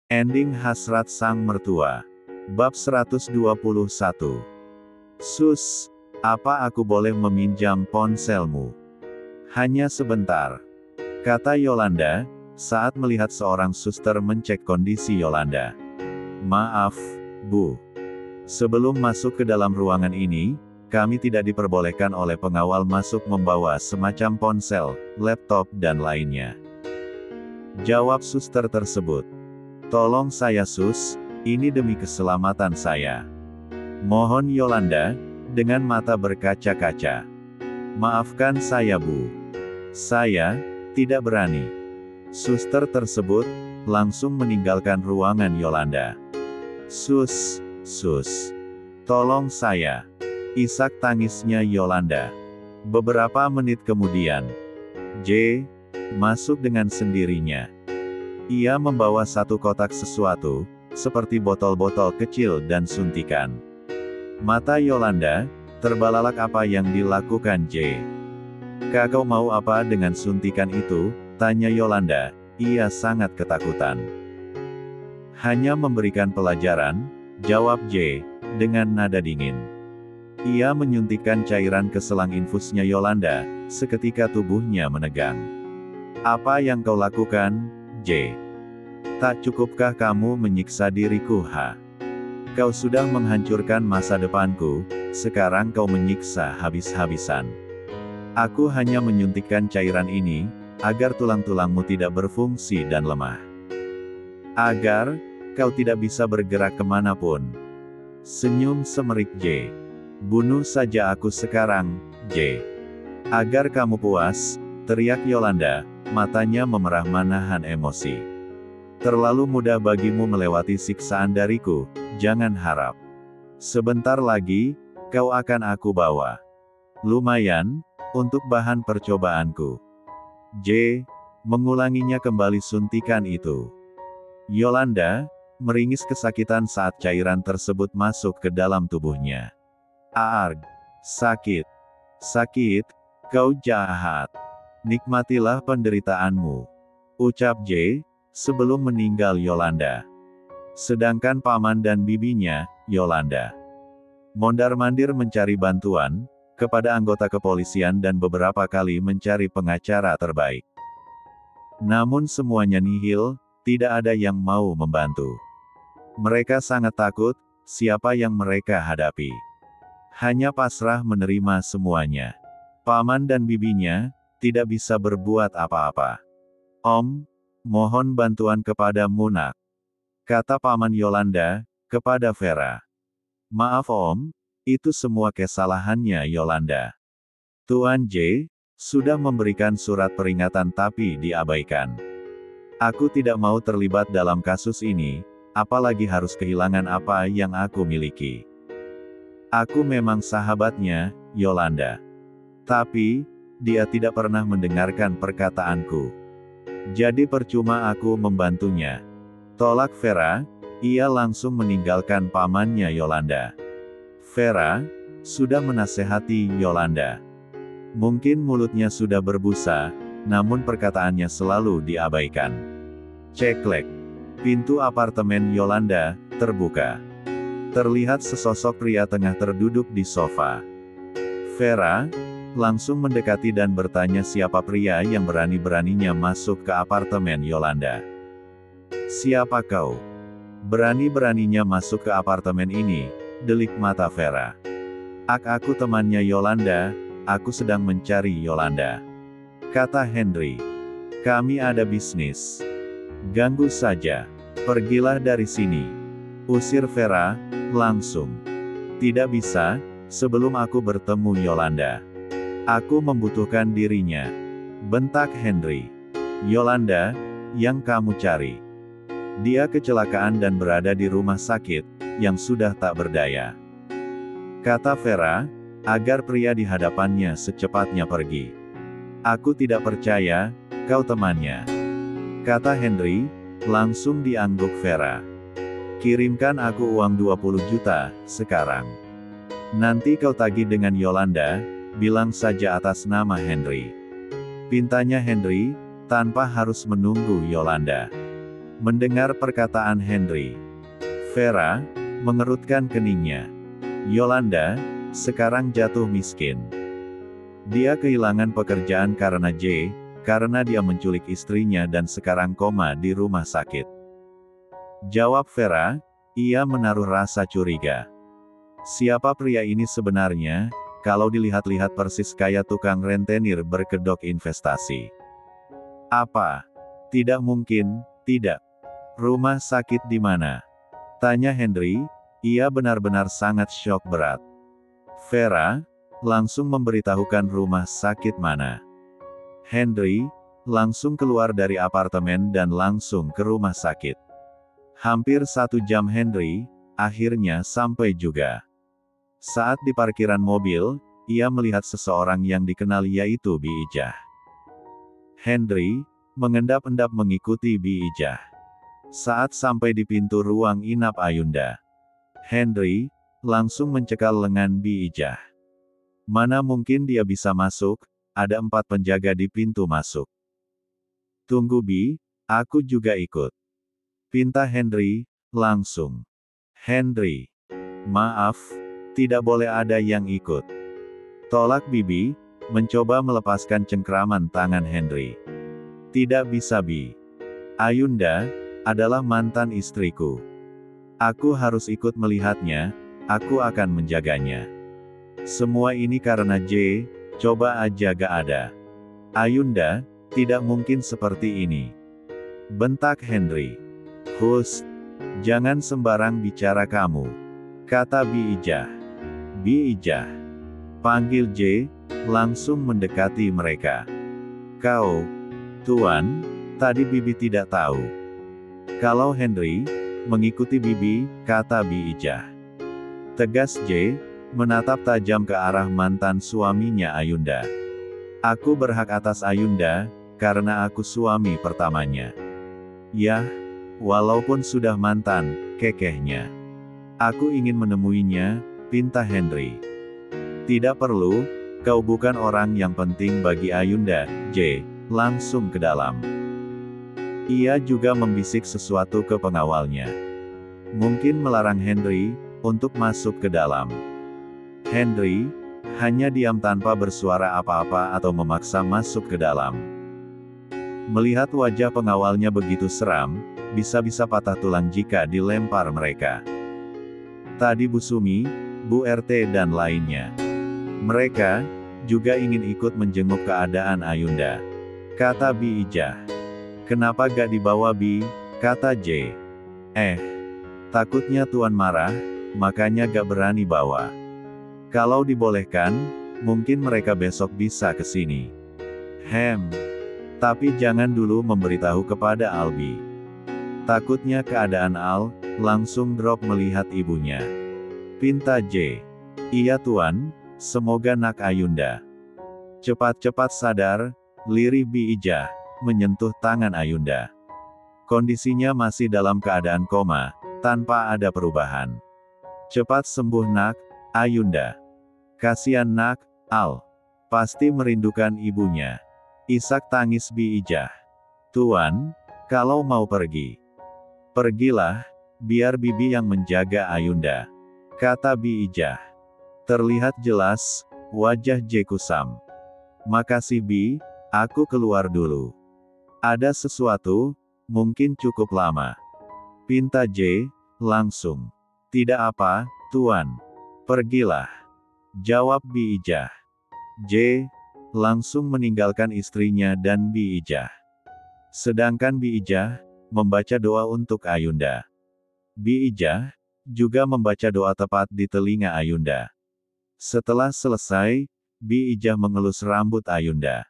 Ending Hasrat Sang Mertua. Bab 121. Sus, apa aku boleh meminjam ponselmu? Hanya sebentar, kata Yolanda, saat melihat seorang suster mencek kondisi Yolanda. Maaf, Bu. Sebelum masuk ke dalam ruangan ini, kami tidak diperbolehkan oleh pengawal masuk membawa semacam ponsel, laptop dan lainnya. Jawab suster tersebut. Tolong saya Sus, ini demi keselamatan saya. Mohon Yolanda, dengan mata berkaca-kaca. Maafkan saya Bu. Saya tidak berani. Suster tersebut langsung meninggalkan ruangan Yolanda. Sus, tolong saya. Isak tangisnya Yolanda. Beberapa menit kemudian, J masuk dengan sendirinya. Ia membawa satu kotak sesuatu, seperti botol-botol kecil dan suntikan. Mata Yolanda terbelalak apa yang dilakukan J. Kau mau apa dengan suntikan itu? Tanya Yolanda. Ia sangat ketakutan. Hanya memberikan pelajaran, jawab J, dengan nada dingin. Ia menyuntikkan cairan ke selang infusnya Yolanda, seketika tubuhnya menegang. Apa yang kau lakukan, J? Tak cukupkah kamu menyiksa diriku, ha? Kau sudah menghancurkan masa depanku, sekarang kau menyiksa habis-habisan. Aku hanya menyuntikkan cairan ini, agar tulang-tulangmu tidak berfungsi dan lemah. Agar kau tidak bisa bergerak kemanapun. Senyum semerik J. Bunuh saja aku sekarang, J. Agar kamu puas, teriak Yolanda, matanya memerah menahan emosi. Terlalu mudah bagimu melewati siksaan dariku, jangan harap. Sebentar lagi, kau akan aku bawa. Lumayan, untuk bahan percobaanku. J. Mengulanginya kembali suntikan itu. Yolanda meringis kesakitan saat cairan tersebut masuk ke dalam tubuhnya. Arg. Sakit. Sakit, kau jahat. Nikmatilah penderitaanmu. Ucap J, sebelum meninggal Yolanda. Sedangkan paman dan bibinya, Yolanda, mondar-mandir mencari bantuan, kepada anggota kepolisian dan beberapa kali mencari pengacara terbaik. Namun semuanya nihil, tidak ada yang mau membantu. Mereka sangat takut, siapa yang mereka hadapi. Hanya pasrah menerima semuanya. Paman dan bibinya tidak bisa berbuat apa-apa. Om, mohon bantuan kepada Munak, kata paman Yolanda, kepada Vera. Maaf Om, itu semua kesalahannya Yolanda. Tuan J, sudah memberikan surat peringatan tapi diabaikan. Aku tidak mau terlibat dalam kasus ini, apalagi harus kehilangan apa yang aku miliki. Aku memang sahabatnya, Yolanda. Tapi, dia tidak pernah mendengarkan perkataanku. Jadi percuma aku membantunya. Tolak Vera, ia langsung meninggalkan pamannya Yolanda. Vera sudah menasehati Yolanda. Mungkin mulutnya sudah berbusa, namun perkataannya selalu diabaikan. Ceklek. Pintu apartemen Yolanda terbuka. Terlihat sesosok pria tengah terduduk di sofa. Vera langsung mendekati dan bertanya siapa pria yang berani-beraninya masuk ke apartemen Yolanda. Siapa kau? Berani-beraninya masuk ke apartemen ini, delik mata Vera. Aku temannya Yolanda, aku sedang mencari Yolanda, kata Henry. Kami ada bisnis. Ganggu saja. Pergilah dari sini. Usir Vera, langsung. Tidak bisa, sebelum aku bertemu Yolanda. Aku membutuhkan dirinya. Bentak Henry. Yolanda, yang kamu cari. Dia kecelakaan dan berada di rumah sakit, yang sudah tak berdaya. Kata Vera, agar pria di hadapannya secepatnya pergi. Aku tidak percaya, kau temannya. Kata Henry, langsung diangguk Vera. Kirimkan aku uang 20 juta, sekarang. Nanti kau tagih dengan Yolanda, bilang saja atas nama Henry. Pintanya Henry, tanpa harus menunggu Yolanda. Mendengar perkataan Henry, Vera mengerutkan keningnya. Yolanda sekarang jatuh miskin. Dia kehilangan pekerjaan karena dia menculik istrinya dan sekarang koma di rumah sakit. Jawab Vera, ia menaruh rasa curiga. Siapa pria ini sebenarnya? Kalau dilihat-lihat persis kayak tukang rentenir berkedok investasi. Apa? Tidak mungkin, tidak. Rumah sakit di mana? Tanya Henry, ia benar-benar sangat syok berat. Vera langsung memberitahukan rumah sakit mana. Henry langsung keluar dari apartemen dan langsung ke rumah sakit. Hampir 1 jam Henry akhirnya sampai juga. Saat di parkiran mobil, ia melihat seseorang yang dikenal yaitu Bi Ijah. Henry mengendap-endap mengikuti Bi Ijah. Saat sampai di pintu ruang inap Ayunda, Henry langsung mencekal lengan Bi Ijah. Mana mungkin dia bisa masuk, ada 4 penjaga di pintu masuk. Tunggu Bi, aku juga ikut. Pinta Henry langsung. Henry, maaf, tidak boleh ada yang ikut. Tolak Bibi, mencoba melepaskan cengkraman tangan Henry. Tidak bisa Bi. Ayunda adalah mantan istriku. Aku harus ikut melihatnya, aku akan menjaganya. Semua ini karena coba aja gak ada. Ayunda, tidak mungkin seperti ini. Bentak Henry. Hus, jangan sembarang bicara kamu. Kata Bi Ijah. Bi Ijah panggil langsung mendekati mereka. Kau, Tuan, tadi Bibi tidak tahu. Kalau Henry mengikuti Bibi, kata Bi Ijah. Tegas menatap tajam ke arah mantan suaminya Ayunda. Aku berhak atas Ayunda, karena aku suami pertamanya. Yah, walaupun sudah mantan, kekehnya. Aku ingin menemuinya, pinta Henry. Tidak perlu, kau bukan orang yang penting bagi Ayunda, langsung ke dalam. Ia juga membisik sesuatu ke pengawalnya. Mungkin melarang Henry untuk masuk ke dalam. Henry hanya diam tanpa bersuara apa-apa atau memaksa masuk ke dalam. Melihat wajah pengawalnya begitu seram, bisa-bisa patah tulang jika dilempar mereka. Tadi Bu Sumi, Bu RT dan lainnya. Mereka juga ingin ikut menjenguk keadaan Ayunda. Kata Bi Ijah. Kenapa gak dibawa Bi? Kata takutnya Tuan marah, makanya gak berani bawa. Kalau dibolehkan, mungkin mereka besok bisa ke sini. Tapi jangan dulu memberitahu kepada Albi. Takutnya keadaan Al langsung drop melihat ibunya. Pinta Iya Tuan, semoga nak Ayunda cepat-cepat sadar, lirih Bi Ijah menyentuh tangan Ayunda. Kondisinya masih dalam keadaan koma, tanpa ada perubahan. Cepat sembuh nak, Ayunda. Kasihan nak, Al. Pasti merindukan ibunya. Isak tangis Bi Ijah. Tuan, kalau mau pergi, pergilah, biar Bibi yang menjaga Ayunda. Kata Bi Ijah. Terlihat jelas, wajah kusam. Makasih Bi, aku keluar dulu. Ada sesuatu, mungkin cukup lama. Pinta langsung. Tidak apa, Tuan. Pergilah. Jawab Bi Ijah. Langsung meninggalkan istrinya dan Bi Ijah. Sedangkan Bi Ijah membaca doa untuk Ayunda. Bi Ijah juga membaca doa tepat di telinga Ayunda. Setelah selesai, Bi Ijah mengelus rambut Ayunda.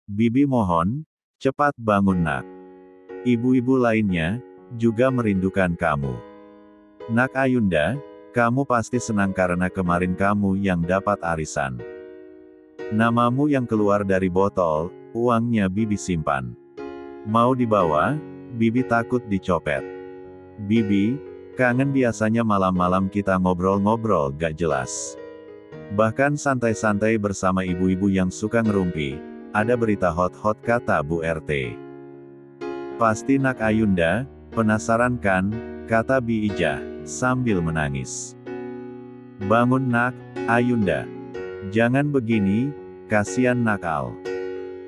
Bibi mohon, cepat bangun nak. Ibu-ibu lainnya juga merindukan kamu. Nak Ayunda, kamu pasti senang karena kemarin kamu yang dapat arisan. Namamu yang keluar dari botol, uangnya Bibi simpan. Mau dibawa? Bibi takut dicopet. Bibi, kangen biasanya malam-malam kita ngobrol-ngobrol gak jelas. Bahkan santai-santai bersama ibu-ibu yang suka ngerumpi, ada berita hot-hot, kata Bu RT. Pasti nak Ayunda, penasaran kan, kata Bi Ijah, sambil menangis. Bangun nak, Ayunda. Jangan begini, kasihan nakal.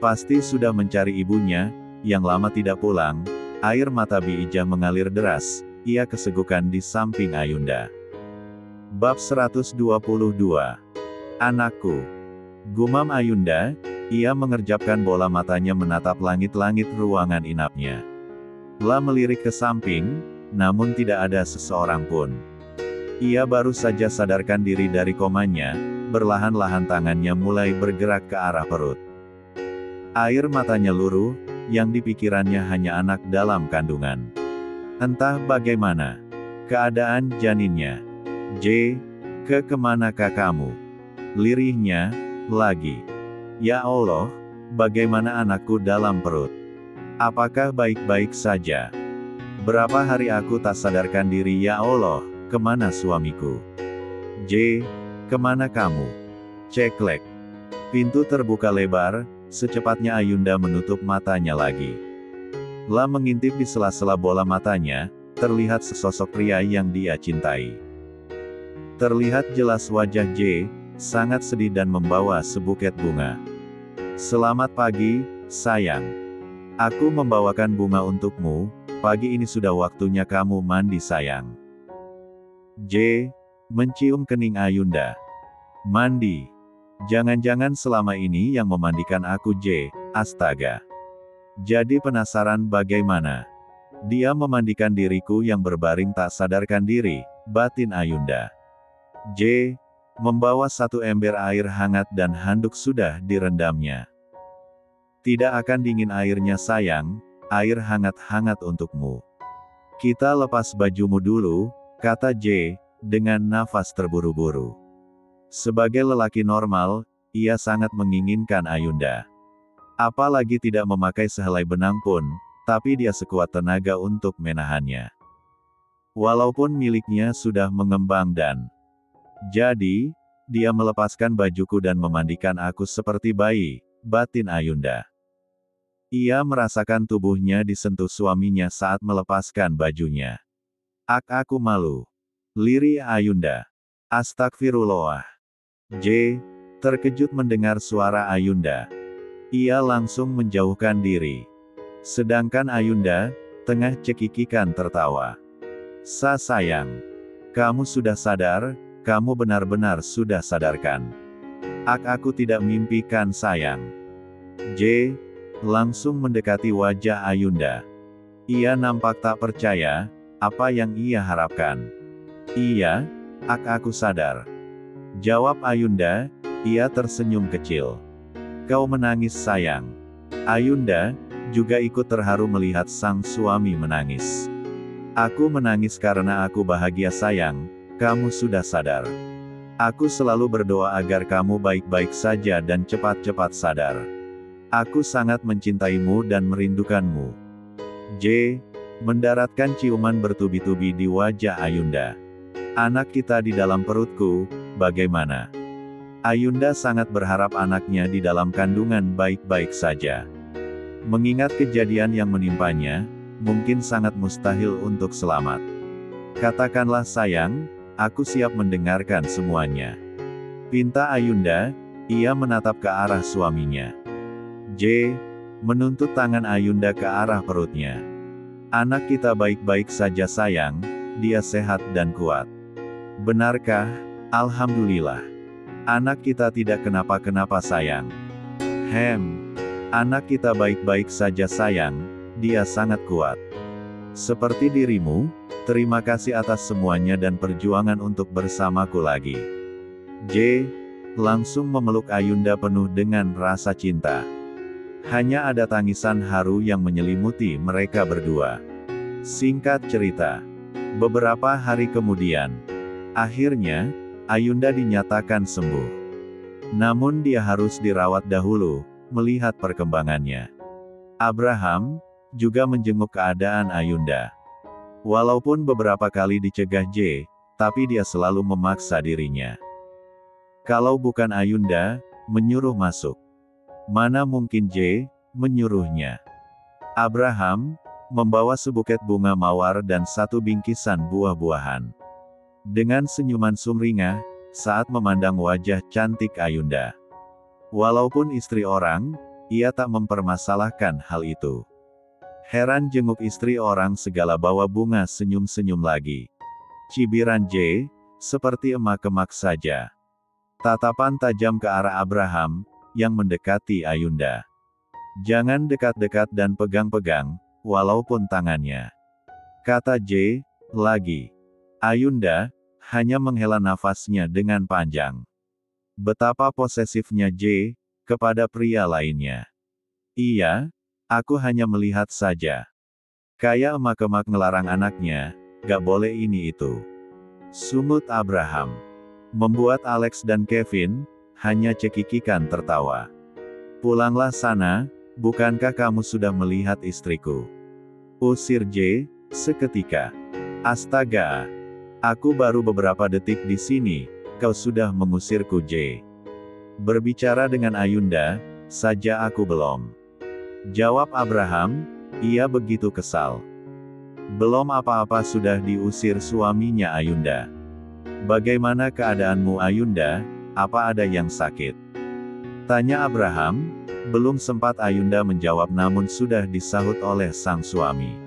Pasti sudah mencari ibunya, yang lama tidak pulang. Air mata Bi Ijah mengalir deras, ia kesegukan di samping Ayunda. Bab 122. Anakku. Gumam Ayunda, ia mengerjapkan bola matanya menatap langit-langit ruangan inapnya. La melirik ke samping, namun tidak ada seseorang pun. Ia baru saja sadarkan diri dari komanya, berlahan-lahan tangannya mulai bergerak ke arah perut. Air matanya luruh, yang dipikirannya hanya anak dalam kandungan. Entah bagaimana keadaan janinnya. J, kemanakah kamu? Lirihnya, lagi. Ya Allah, bagaimana anakku dalam perut? Apakah baik-baik saja? Berapa hari aku tak sadarkan diri, ya Allah, kemana suamiku? J, kemana kamu? Ceklek. Pintu terbuka lebar, secepatnya Ayunda menutup matanya lagi. La mengintip di sela-sela bola matanya, terlihat sesosok pria yang dia cintai. Terlihat jelas wajah J, sangat sedih dan membawa sebuket bunga. Selamat pagi, sayang. Aku membawakan bunga untukmu, pagi ini sudah waktunya kamu mandi sayang. J, mencium kening Ayunda. Mandi? Jangan-jangan selama ini yang memandikan aku J, astaga. Jadi penasaran bagaimana dia memandikan diriku yang berbaring tak sadarkan diri, batin Ayunda. J, membawa satu ember air hangat dan handuk sudah direndamnya. Tidak akan dingin airnya sayang, air hangat-hangat untukmu. Kita lepas bajumu dulu, kata J, dengan nafas terburu-buru. Sebagai lelaki normal, ia sangat menginginkan Ayunda. Apalagi tidak memakai sehelai benang pun, tapi dia sekuat tenaga untuk menahannya. Walaupun miliknya sudah mengembang dan jadi, dia melepaskan bajuku dan memandikan aku seperti bayi, batin Ayunda. Ia merasakan tubuhnya disentuh suaminya saat melepaskan bajunya. Aku malu. Lirih Ayunda. Astagfirullah. J, terkejut mendengar suara Ayunda. Ia langsung menjauhkan diri. Sedangkan Ayunda, tengah cekikikan tertawa. Sayang. Kamu sudah sadar? Kamu benar-benar sudah sadarkan. Aku tidak mimpikan sayang. J, langsung mendekati wajah Ayunda. Ia nampak tak percaya, apa yang ia harapkan. Iya, aku sadar. Jawab Ayunda, ia tersenyum kecil. Kau menangis sayang. Ayunda, juga ikut terharu melihat sang suami menangis. Aku menangis karena aku bahagia sayang, kamu sudah sadar. Aku selalu berdoa agar kamu baik-baik saja dan cepat-cepat sadar. Aku sangat mencintaimu dan merindukanmu. J, mendaratkan ciuman bertubi-tubi di wajah Ayunda. Anak kita di dalam perutku, bagaimana? Ayunda sangat berharap anaknya di dalam kandungan baik-baik saja. Mengingat kejadian yang menimpanya, mungkin sangat mustahil untuk selamat. Katakanlah sayang, aku siap mendengarkan semuanya. Pinta Ayunda, ia menatap ke arah suaminya. J, menuntut tangan Ayunda ke arah perutnya. Anak kita baik-baik saja sayang, dia sehat dan kuat. Benarkah? Alhamdulillah. Anak kita tidak kenapa-kenapa sayang. Anak kita baik-baik saja sayang, dia sangat kuat. Seperti dirimu, terima kasih atas semuanya dan perjuangan untuk bersamaku lagi. J, langsung memeluk Ayunda penuh dengan rasa cinta. Hanya ada tangisan haru yang menyelimuti mereka berdua. Singkat cerita, beberapa hari kemudian, akhirnya, Ayunda dinyatakan sembuh. Namun dia harus dirawat dahulu, melihat perkembangannya. Abraham juga menjenguk keadaan Ayunda. Walaupun beberapa kali dicegah J, tapi dia selalu memaksa dirinya. Kalau bukan Ayunda, menyuruh masuk. Mana mungkin J, menyuruhnya. Abraham, membawa sebuket bunga mawar dan satu bingkisan buah-buahan. Dengan senyuman sumringah, saat memandang wajah cantik Ayunda. Walaupun istri orang, ia tak mempermasalahkan hal itu. Heran jenguk istri orang segala bawa bunga senyum-senyum lagi. Cibiran J, seperti emak-emak saja. Tatapan tajam ke arah Abraham, yang mendekati Ayunda. Jangan dekat-dekat dan pegang-pegang, walaupun tangannya. Kata J, lagi. Ayunda, hanya menghela nafasnya dengan panjang. Betapa posesifnya J, kepada pria lainnya. Iya, aku hanya melihat saja. Kayak emak-emak ngelarang anaknya, gak boleh ini itu. Sumut Abraham. Membuat Alex dan Kevin, hanya cekikikan tertawa. Pulanglah sana, bukankah kamu sudah melihat istriku? Usir J, seketika. Astaga. Aku baru beberapa detik di sini, kau sudah mengusirku J. Berbicara dengan Ayunda, saja aku belum. Jawab Abraham, ia begitu kesal. Belum apa-apa sudah diusir suaminya Ayunda. Bagaimana keadaanmu Ayunda, apa ada yang sakit? Tanya Abraham, belum sempat Ayunda menjawab namun sudah disahut oleh sang suami.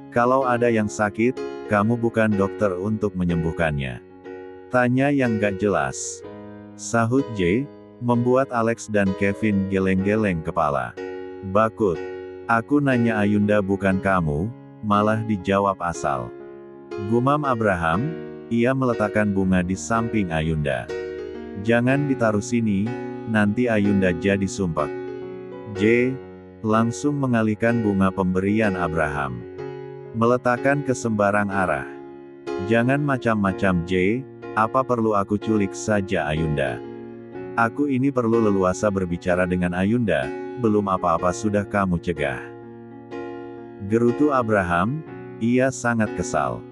Kalau ada yang sakit, kamu bukan dokter untuk menyembuhkannya. Tanya yang gak jelas. Sahut J, membuat Alex dan Kevin geleng-geleng kepala. Bakut. Aku nanya Ayunda bukan kamu, malah dijawab asal. Gumam Abraham, ia meletakkan bunga di samping Ayunda. Jangan ditaruh sini, nanti Ayunda jadi sumpek. J, langsung mengalihkan bunga pemberian Abraham. Meletakkan ke sembarang arah. Jangan macam-macam J, apa perlu aku culik saja Ayunda? Aku ini perlu leluasa berbicara dengan Ayunda, belum apa-apa sudah kamu cegah. Gerutu Abraham, ia sangat kesal.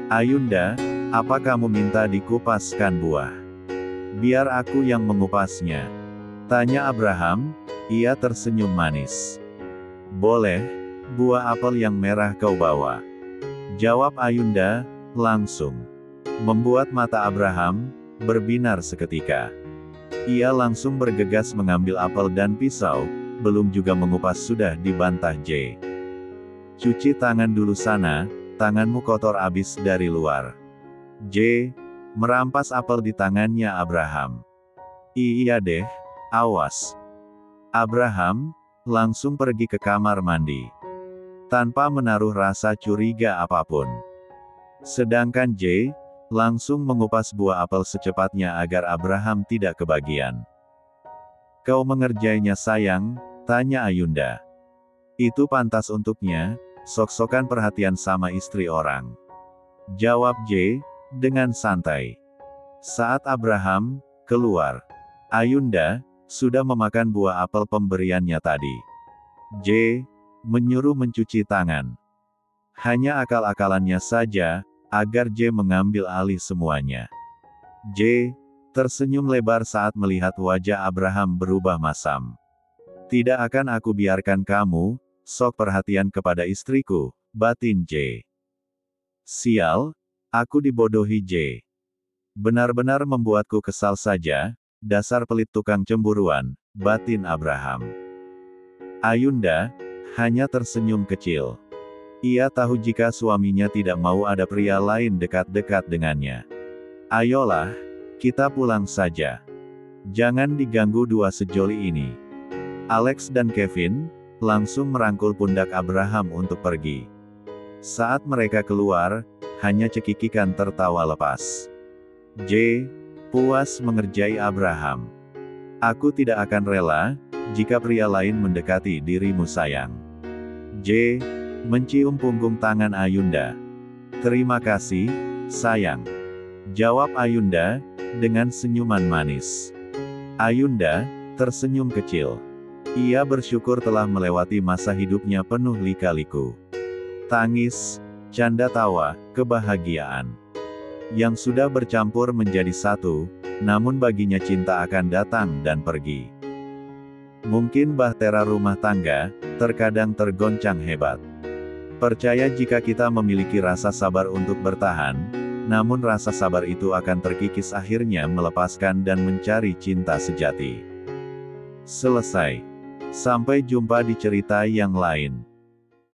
Ayunda, apa kamu minta dikupaskan buah? Biar aku yang mengupasnya. Tanya Abraham, ia tersenyum manis. Boleh, buah apel yang merah kau bawa. Jawab Ayunda, langsung. Membuat mata Abraham berbinar seketika. Ia langsung bergegas mengambil apel dan pisau, belum juga mengupas sudah dibantah J. Cuci tangan dulu sana, tanganmu kotor abis dari luar. J. Merampas apel di tangannya Abraham. Iya deh, awas. Abraham langsung pergi ke kamar mandi. Tanpa menaruh rasa curiga apapun. Sedangkan J. langsung mengupas buah apel secepatnya agar Abraham tidak kebagian. Kau mengerjainya sayang, tanya Ayunda. Itu pantas untuknya, sok-sokan perhatian sama istri orang. Jawab J, dengan santai. Saat Abraham keluar, Ayunda sudah memakan buah apel pemberiannya tadi. J, menyuruh mencuci tangan. Hanya akal-akalannya saja, agar J mengambil alih semuanya. J, tersenyum lebar saat melihat wajah Abraham berubah masam. Tidak akan aku biarkan kamu, sok perhatian kepada istriku, batin J. Sial, aku dibodohi J. Benar-benar membuatku kesal saja, dasar pelit tukang cemburuan, batin Abraham. Ayunda hanya tersenyum kecil. Ia tahu jika suaminya tidak mau ada pria lain dekat-dekat dengannya. Ayolah, kita pulang saja. Jangan diganggu dua sejoli ini. Alex dan Kevin langsung merangkul pundak Abraham untuk pergi. Saat mereka keluar, hanya cekikikan tertawa lepas. J. Puas mengerjai Abraham. Aku tidak akan rela, jika pria lain mendekati dirimu sayang. J. Mencium punggung tangan Ayunda. Terima kasih, sayang. Jawab Ayunda, dengan senyuman manis. Ayunda tersenyum kecil. Ia bersyukur telah melewati masa hidupnya penuh lika-liku. Tangis, canda tawa, kebahagiaan. Yang sudah bercampur menjadi satu, namun baginya cinta akan datang dan pergi. Mungkin bahtera rumah tangga, terkadang tergoncang hebat. Percaya jika kita memiliki rasa sabar untuk bertahan, namun rasa sabar itu akan terkikis akhirnya melepaskan dan mencari cinta sejati. Selesai. Sampai jumpa di cerita yang lain.